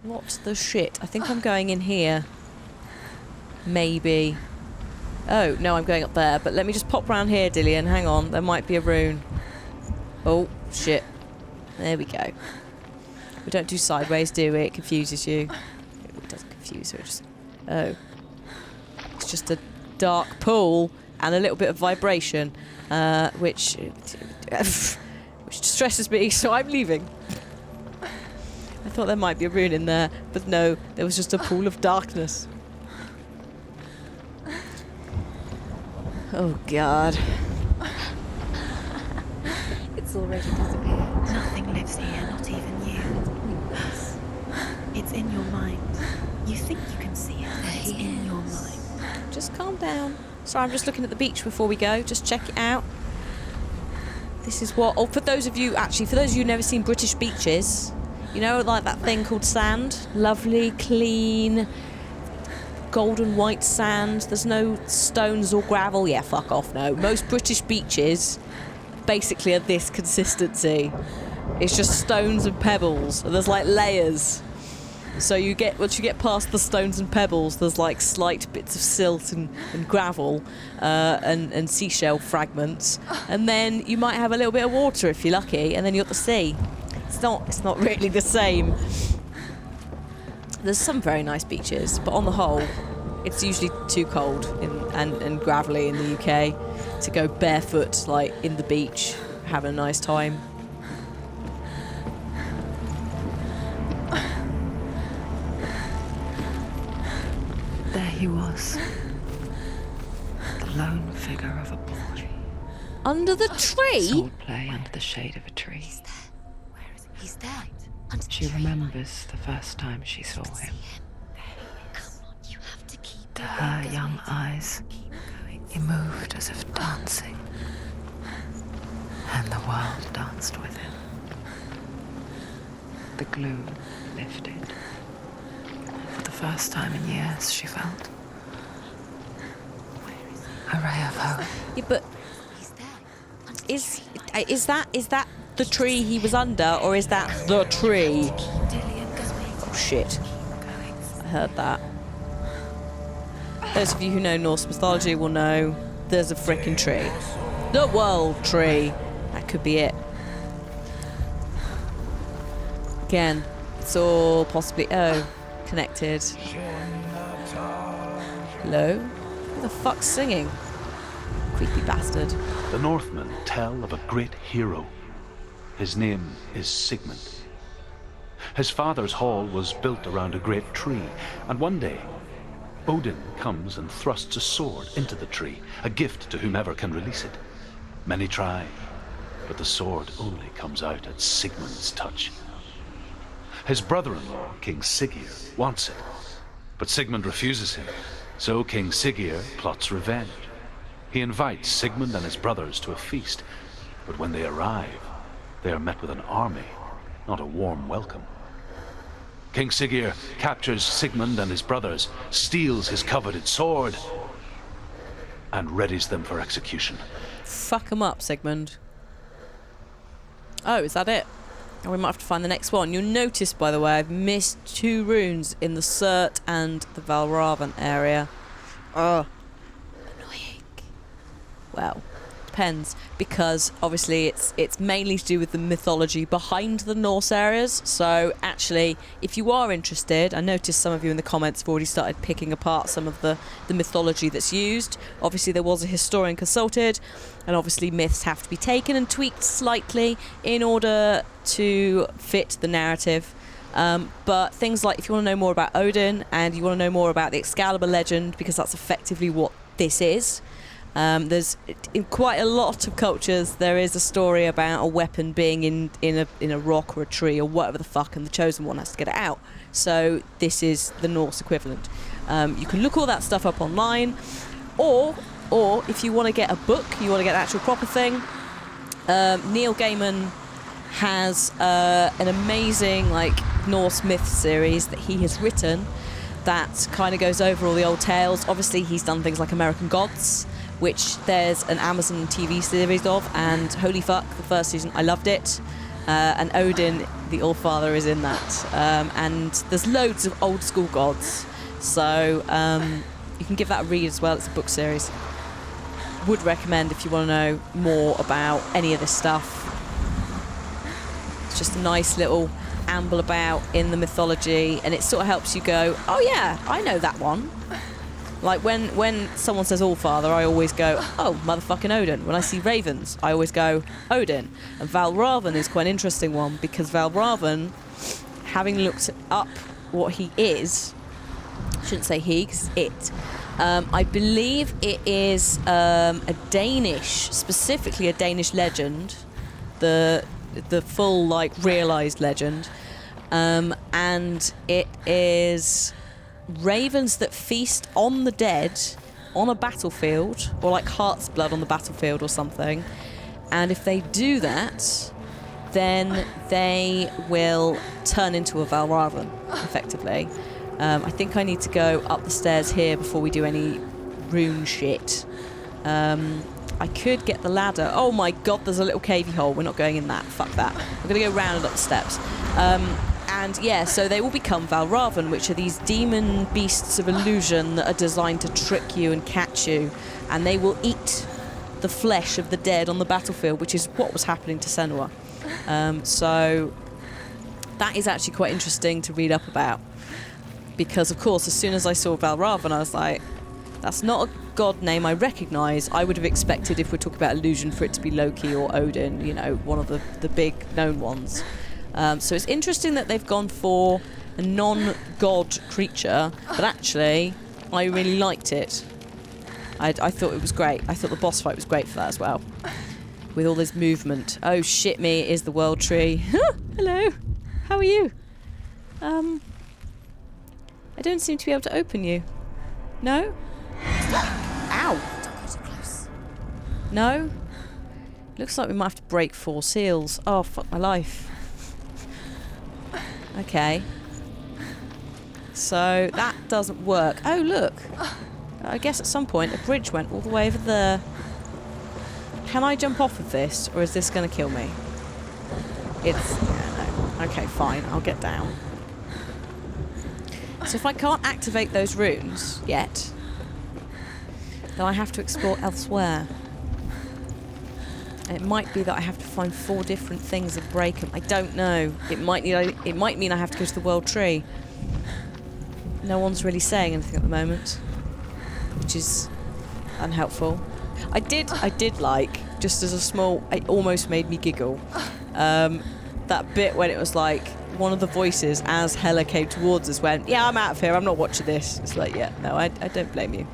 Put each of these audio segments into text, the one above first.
What the shit? I think I'm going in here. Maybe. Oh, no, I'm going up there. But let me just pop round here, Dillian. Hang on. There might be a rune. Oh, shit. There we go. We don't do sideways, do we? It confuses you. It doesn't confuse you. Oh. It's just a dark pool and a little bit of vibration, which distresses me, so I'm leaving. I thought there might be a rune in there, but no, there was just a pool of darkness. Oh, God. It's already disappeared. Nothing lives here, not even you. It's in your mind. You think you can see it, but it's in your mind. Just calm down. Sorry, I'm just looking at the beach before we go. Just check it out. This is what... Oh, for those of you who've never seen British beaches, you know, like that thing called sand? Lovely, clean, golden white sand. There's no stones or gravel. Yeah, fuck off, no. Most British beaches basically are this consistency. It's just stones and pebbles. And there's like layers. So once you get past the stones and pebbles, there's like slight bits of silt and gravel and seashell fragments, and then you might have a little bit of water if you're lucky, and then you're at the sea. It's not really the same. There's some very nice beaches, but on the whole, it's usually too cold and gravelly in the UK to go barefoot like in the beach, having a nice time. There he was, the lone figure of a boy. Under the tree? Sword play under the shade of a tree. He's there. Where is he? He's there. Under She the tree. remembers the first time she saw him. Come on, you have to keep To going. her young eyes, he moved as if dancing, and the world danced with him. The glue lifted. For the first time in years, she felt a ray of hope. Yeah, but He's there. Under the is that the tree he was under, or is that the tree? Oh shit! I heard that. Those of you who know Norse mythology will know there's a frickin' tree. The world tree. That could be it. Again, it's all possibly connected. Hello? Who the fuck's singing? Creepy bastard. The Northmen tell of a great hero. His name is Sigmund. His father's hall was built around a great tree, and one day, Odin comes and thrusts a sword into the tree, a gift to whomever can release it. Many try, but the sword only comes out at Sigmund's touch. His brother-in-law, King Siggeir, wants it, but Sigmund refuses him, so King Siggeir plots revenge. He invites Sigmund and his brothers to a feast, but when they arrive, they are met with an army, not a warm welcome. King Siggeir captures Sigmund and his brothers, steals his coveted sword, and readies them for execution. Fuck 'em up, Sigmund. Oh, is that it? Oh, we might have to find the next one. You'll notice, by the way, I've missed 2 runes in the Surt and the Valravan area. Ugh. Annoying. Well, depends, because obviously it's mainly to do with the mythology behind the Norse areas. So actually, if you are interested, I noticed some of you in the comments have already started picking apart some of the mythology that's used. Obviously there was a historian consulted, and obviously myths have to be taken and tweaked slightly in order to fit the narrative. But things like, if you want to know more about Odin and you want to know more about the Excalibur legend, because that's effectively what this is, there's in quite a lot of cultures there is a story about a weapon being in a rock or a tree or whatever the fuck, and the chosen one has to get it out. So this is the Norse equivalent. You can look all that stuff up online, or if you want to get a book, you want to get the actual proper thing, Neil Gaiman has an amazing Norse myth series that he has written that kind of goes over all the old tales. Obviously he's done things like American Gods, which there's an Amazon TV series of, and holy fuck, the first season I loved it. And Odin, the All-Father, is in that. And there's loads of old school gods. So you can give that a read as well. It's a book series. Would recommend if you want to know more about any of this stuff. It's just a nice little amble about in the mythology, and it sort of helps you go, oh yeah, I know that one. Like when someone says All-Father, I always go, oh, motherfucking Odin. When I see ravens, I always go, Odin. And Valravn is quite an interesting one, because Valravn, having looked up what he is, I shouldn't say he, because it's it. I believe it is a Danish, specifically a Danish legend, the full, like, realised legend. And it is ravens that feast on the dead on a battlefield, or like heart's blood on the battlefield or something. And if they do that, then they will turn into a Valravn, effectively. I think I need to go up the stairs here before we do any rune shit. I could get the ladder. Oh my god, there's a little cavey hole. We're not going in that. Fuck that. We're going to go round and up the steps. And yeah, so they will become Valravn, which are these demon beasts of illusion that are designed to trick you and catch you. And they will eat the flesh of the dead on the battlefield, which is what was happening to Senua. So that is actually quite interesting to read up about. Because, of course, as soon as I saw Valravn, I was like, that's not a god name I recognise. I would have expected, if we're talking about illusion, for it to be Loki or Odin, you know, one of the big known ones. So it's interesting that they've gone for a non-god creature, but actually, I really liked it. I thought it was great. I thought the boss fight was great for that as well. With all this movement. Oh, shit me, it is the world tree. Hello. How are you? I don't seem to be able to open you. No? Ow! No? Looks like we might have to break 4 seals. Oh, fuck my life. Okay. So, that doesn't work. Oh, look! I guess at some point a bridge went all the way over there. Can I jump off of this, or is this going to kill me? It's... yeah, no. Okay, fine. I'll get down. So if I can't activate those runes yet, then I have to explore elsewhere. And it might be that I have to find 4 different things and break them. I don't know. It might mean I have to go to the world tree. No one's really saying anything at the moment, which is unhelpful. I did like, just as a small, it almost made me giggle. That bit when it was like, one of the voices, as Hela came towards us, went, yeah, I'm out of here, I'm not watching this. It's like, yeah, no, I don't blame you.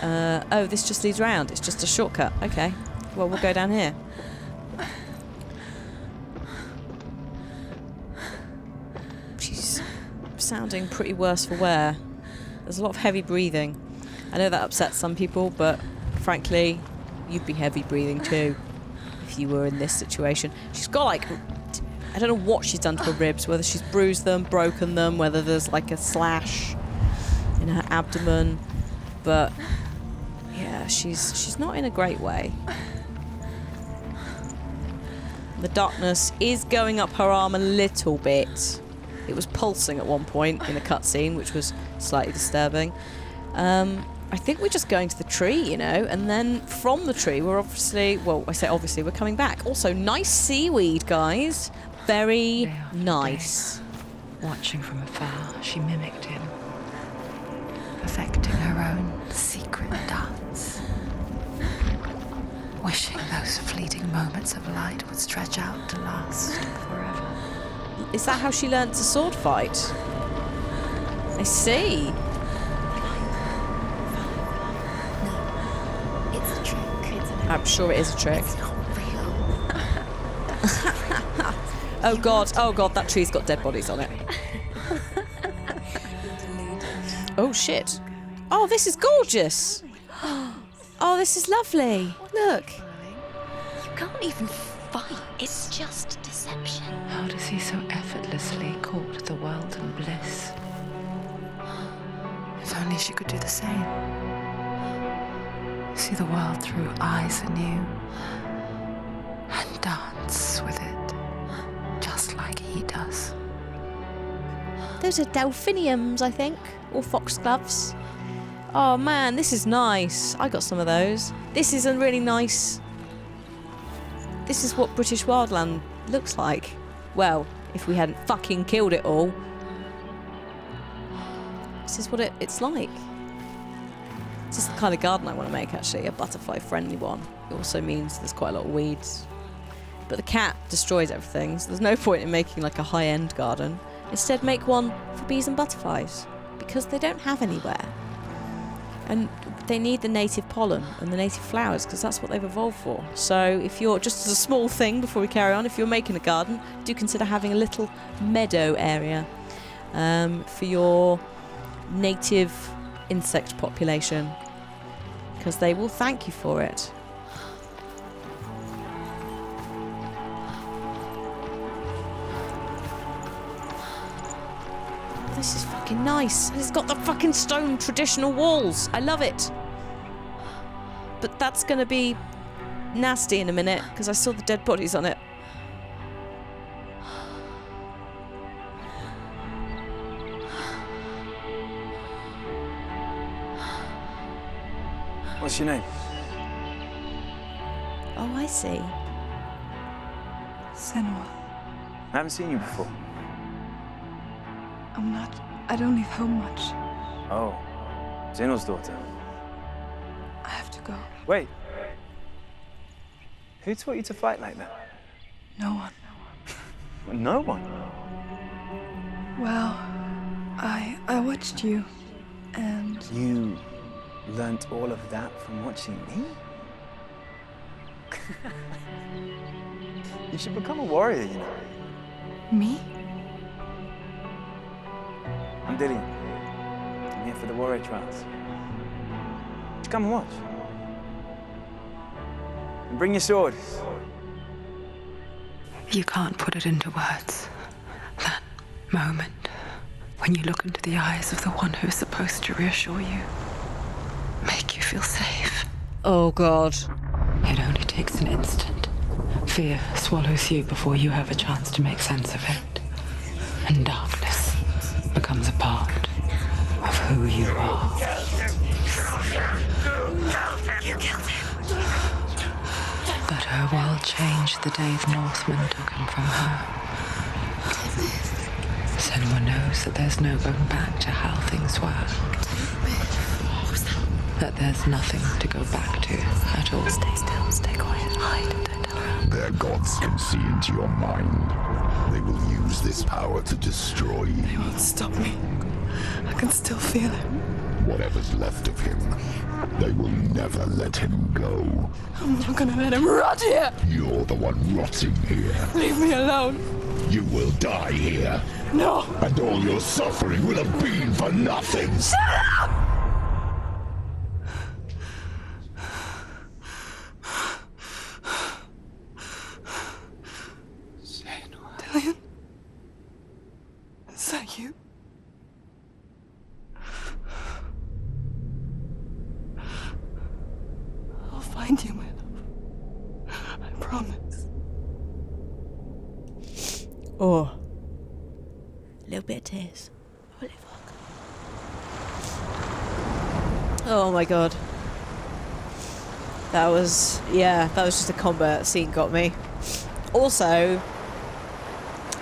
Oh, this just leads round. It's just a shortcut. Okay. Well, we'll go down here. She's sounding pretty worse for wear. There's a lot of heavy breathing. I know that upsets some people, but frankly, you'd be heavy breathing too if you were in this situation. She's got like... I don't know what she's done to her ribs, whether she's bruised them, broken them, whether there's like a slash in her abdomen, but yeah, she's not in a great way. The darkness is going up her arm a little bit. It was pulsing at one point in a cutscene, which was slightly disturbing. I think we're just going to the tree, you know, and then from the tree we're obviously, well, I say obviously, we're coming back. Also, nice seaweed, guys. Very nice. Watching from afar, she mimicked him, perfecting her own secret dance, wishing those fleeting moments of light would stretch out to last forever. Is that how she learnt to sword fight? I see. No, it's a trick. I'm sure it is a trick. It's not real. Oh god, that tree's got dead bodies on it. Oh shit. Oh, this is gorgeous. Oh, this is lovely. Look. You can't even fight. It's just deception. How does he so effortlessly court the world and bliss? If only she could do the same. See the world through eyes anew and dance with it. Those are delphiniums, I think, or foxgloves. Oh man, this is nice. I got some of those. This is a really nice... This is what British wildland looks like. Well, if we hadn't fucking killed it all. This is what it's like. This is the kind of garden I want to make, actually. A butterfly-friendly one. It also means there's quite a lot of weeds. But the cat destroys everything, so there's no point in making like a high-end garden. Instead, make one for bees and butterflies. Because they don't have anywhere. And they need the native pollen and the native flowers, because that's what they've evolved for. So if you're, just as a small thing before we carry on, if you're making a garden, do consider having a little meadow area for your native insect population, because they will thank you for it. This is fucking nice. It's got the fucking stone traditional walls. I love it. But that's gonna be nasty in a minute, because I saw the dead bodies on it. What's your name? Oh, I see. Senua. I haven't seen you before. I don't leave home much. Oh, Zeno's daughter. I have to go. Wait. Who taught you to fight like that? No one. No one? Well, I watched you, and You learnt all of that from watching me? You should become a warrior, you know. me? I'm Dillian. I'm here for the warrior trials. Just come and watch. And bring your sword. You can't put it into words. That moment when you look into the eyes of the one who's supposed to reassure you, make you feel safe. Oh god. It only takes an instant. Fear swallows you before you have a chance to make sense of it. And darkness becomes a part of who you are. You killed him. But her world changed the day the Northmen took him from her. Senua knows that there's no going back to how things were. That there's nothing to go back to at all. Stay still, stay quiet, hide, don't tell her. Their gods can see into your mind. They will use this power to destroy you. They won't stop me. I can still feel it. Whatever's left of him, they will never let him go. I'm not gonna let him rot here. You're the one rotting here. Leave me alone. You will die here. No. And all your suffering will have been for nothing. Shut up! Dillian? Is that you? I'll find you, my love. I promise. Oh. A little bit of tears. Holy fuck. Oh my god. That was just a combat scene got me. Also,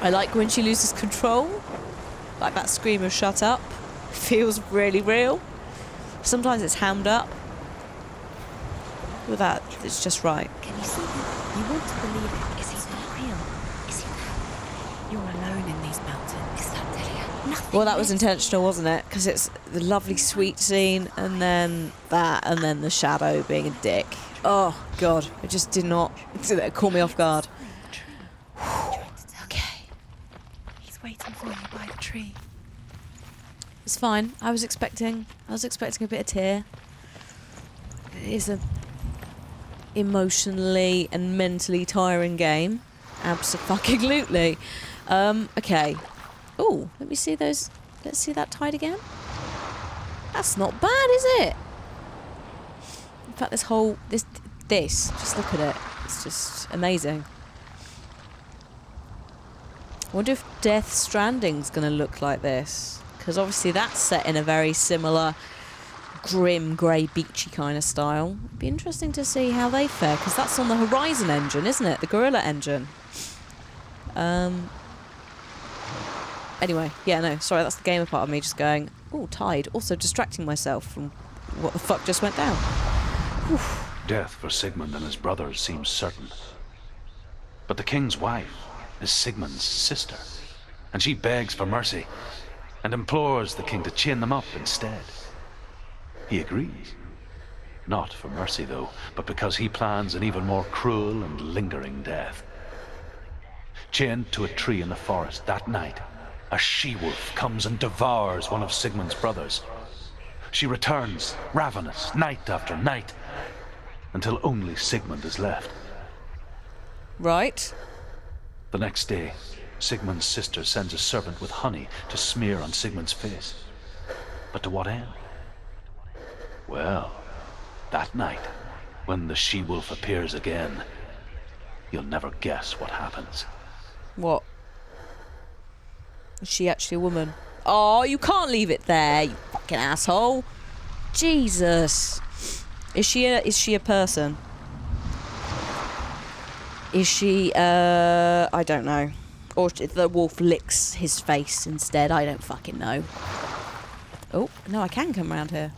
I like when she loses control. Like that scream of shut up. Feels really real. Sometimes it's hammed up. With that, it's just right. Can you see him? You want to believe it. Is he not real? Is he there? You're alone in these mountains. Is that Dillian? Nothing. Well, that was intentional, wasn't it? Because it's the lovely sweet scene, and then that, and then the shadow being a dick. Oh, God. It just did not call me off guard. Okay. He's waiting for you by the tree. It's fine. I was expecting a bit of tear. It is a emotionally and mentally tiring game. Absolutely. Okay. Oh, let me see those. Let's see that tide again. That's not bad, is it? In fact, this, just look at it. It's just amazing. I wonder if Death Stranding's going to look like this. Because obviously that's set in a very similar grim, grey, beachy kind of style. It'd be interesting to see how they fare, because that's on the Horizon engine, isn't it? The Gorilla engine. Anyway, yeah, no, sorry, that's the gamer part of me just going, oh, tide. Also distracting myself from what the fuck just went down. Whew. Death for Sigmund and his brothers seems certain. But the king's wife is Sigmund's sister, and she begs for mercy and implores the king to chain them up instead. He agrees. Not for mercy, though, but because he plans an even more cruel and lingering death. Chained to a tree in the forest that night, a she-wolf comes and devours one of Sigmund's brothers. She returns, ravenous, night after night, until only Sigmund is left. Right. The next day, Sigmund's sister sends a servant with honey to smear on Sigmund's face. But to what end? Well, that night, when the she-wolf appears again, you'll never guess what happens. What? Is she actually a woman? Oh, you can't leave it there, you fucking asshole. Jesus. Is she a person? Is she, I don't know. Or if the wolf licks his face instead, I don't fucking know. Oh, no, I can come around here.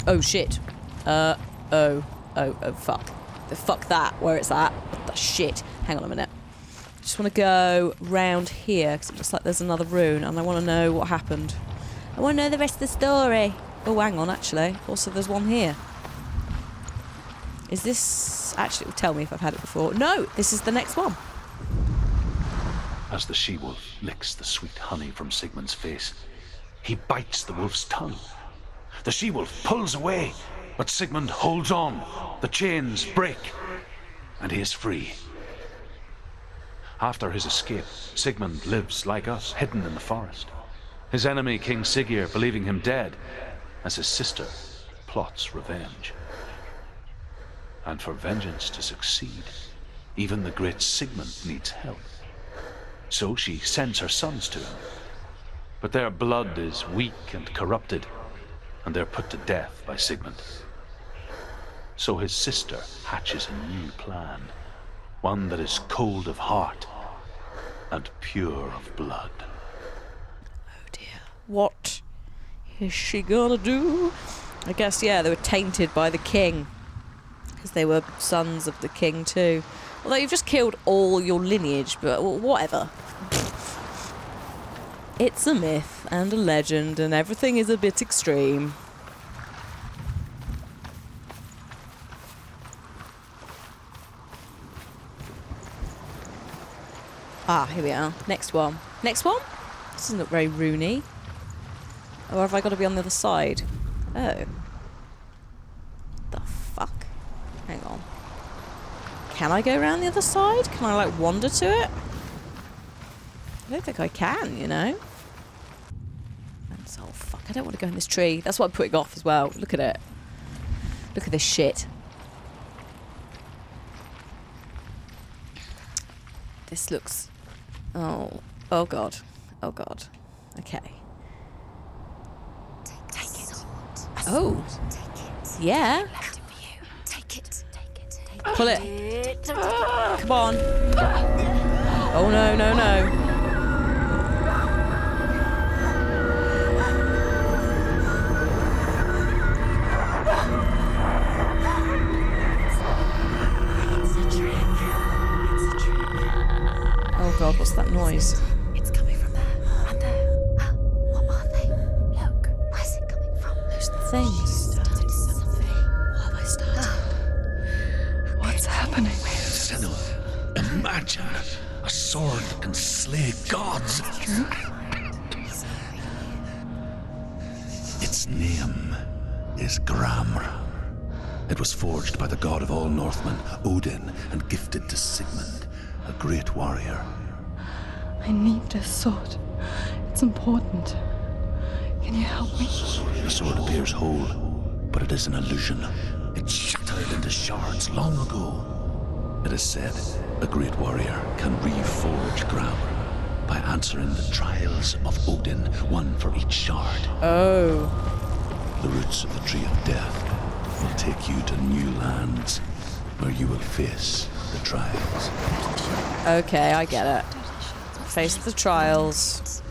Oh, shit. Oh, fuck. Fuck that, where it's at. What the shit? Hang on a minute. I just want to go round here, because it looks like there's another rune, and I want to know what happened. I want to know the rest of the story. Oh, hang on, actually. Also, there's one here. Is this... Actually, tell me if I've had it before. No, this is the next one. As the she-wolf licks the sweet honey from Sigmund's face, he bites the wolf's tongue. The she-wolf pulls away, but Sigmund holds on. The chains break, and he is free. After his escape, Sigmund lives like us, hidden in the forest. His enemy, King Siggeir, believing him dead, as his sister plots revenge. And for vengeance to succeed, even the great Sigmund needs help. So she sends her sons to him. But their blood is weak and corrupted, and they're put to death by Sigmund. So his sister hatches a new plan, one that is cold of heart and pure of blood. Oh dear. What is she gonna do? I guess, yeah, they were tainted by the king, because they were sons of the king too. Although you've just killed all your lineage, but whatever. It's a myth and a legend, and everything is a bit extreme. Ah, here we are. Next one. Next one? This doesn't look very runey. Or have I got to be on the other side? Oh. The fuck? Hang on. Can I go around the other side? Can I, like, wander to it? I don't think I can, you know? Oh, fuck. I don't want to go in this tree. That's what I'm putting off as well. Look at it. Look at this shit. This looks... Oh. Oh, God. Oh, God. Okay. Take it. Oh. Yeah. Take it. Pull it. Come on. Oh, no, no, no. Oh God, what's that noise? It's coming from there and there. What are they? Look, where's it coming from? Those things. Started something. What have I started? What's happening? Senua, imagine a sword that can slay gods. Its name is Gramr. It was forged by the god of all Northmen, Odin, and gifted to Sigmund, a great warrior. I need this sword. It's important. Can you help me? The sword appears whole, but it is an illusion. It shattered into shards long ago. It is said a great warrior can reforge Gram by answering the trials of Odin, one for each shard. Oh. The roots of the Tree of Death will take you to new lands where you will face the trials. Okay, I get it. Face the trials.